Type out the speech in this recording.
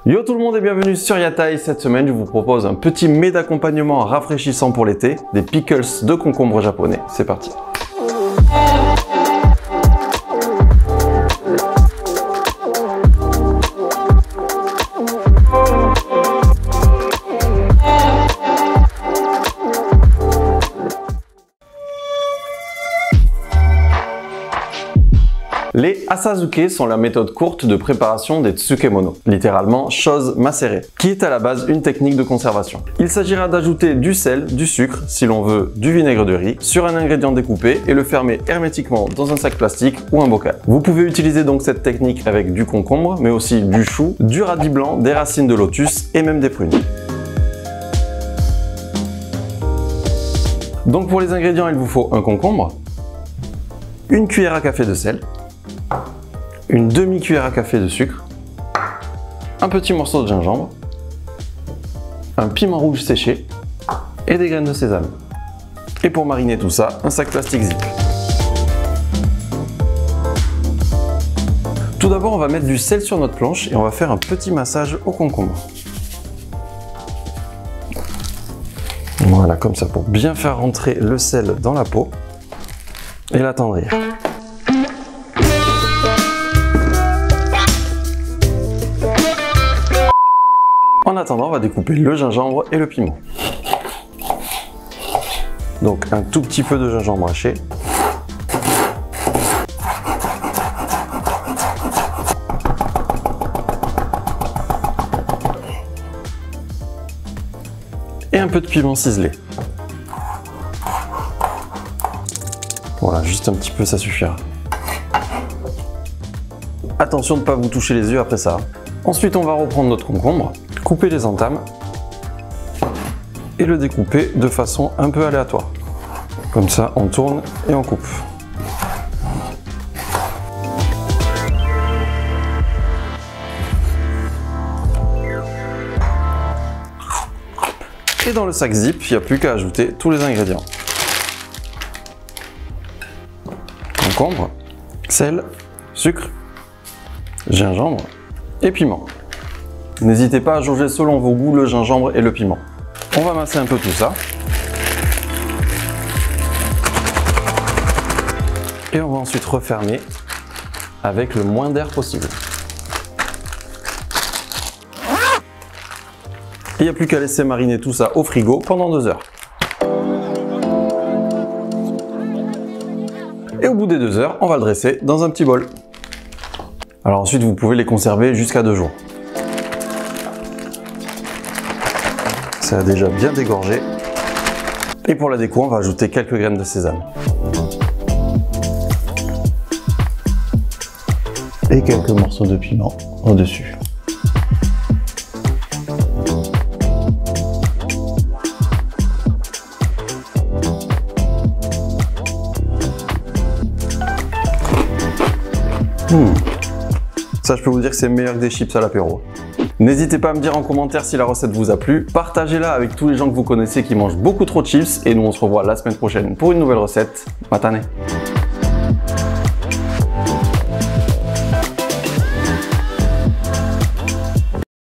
Yo tout le monde et bienvenue sur Yatai. Cette semaine, je vous propose un petit mets d'accompagnement rafraîchissant pour l'été, des pickles de concombre japonais. C'est parti. Les asazuke sont la méthode courte de préparation des tsukemono, littéralement choses macérées, qui est à la base une technique de conservation. Il s'agira d'ajouter du sel, du sucre, si l'on veut du vinaigre de riz, sur un ingrédient découpé et le fermer hermétiquement dans un sac plastique ou un bocal. Vous pouvez utiliser donc cette technique avec du concombre, mais aussi du chou, du radis blanc, des racines de lotus et même des prunes. Donc pour les ingrédients, il vous faut un concombre, une cuillère à café de sel, une demi-cuillère à café de sucre, un petit morceau de gingembre, un piment rouge séché et des graines de sésame. Et pour mariner tout ça, un sac plastique zip. Tout d'abord, on va mettre du sel sur notre planche et on va faire un petit massage au concombre. Voilà, comme ça, pour bien faire rentrer le sel dans la peau et l'attendrir. En attendant, on va découper le gingembre et le piment. Donc un tout petit peu de gingembre haché. Et un peu de piment ciselé. Voilà, juste un petit peu, ça suffira. Attention de ne pas vous toucher les yeux après ça. Ensuite, on va reprendre notre concombre, couper les entames et le découper de façon un peu aléatoire. Comme ça, on tourne et on coupe. Et dans le sac zip, il n'y a plus qu'à ajouter tous les ingrédients. Concombre, sel, sucre, gingembre et piment. N'hésitez pas à jauger selon vos goûts le gingembre et le piment. On va masser un peu tout ça. Et on va ensuite refermer avec le moins d'air possible. Il n'y a plus qu'à laisser mariner tout ça au frigo pendant 2 heures. Et au bout des 2 heures, on va le dresser dans un petit bol. Alors ensuite, vous pouvez les conserver jusqu'à 2 jours. Ça a déjà bien dégorgé. Et pour la déco, on va ajouter quelques graines de sésame. Et quelques morceaux de piment au-dessus. Ça, je peux vous dire que c'est meilleur que des chips à l'apéro. N'hésitez pas à me dire en commentaire si la recette vous a plu. Partagez-la avec tous les gens que vous connaissez qui mangent beaucoup trop de chips. Et nous, on se revoit la semaine prochaine pour une nouvelle recette. Matane!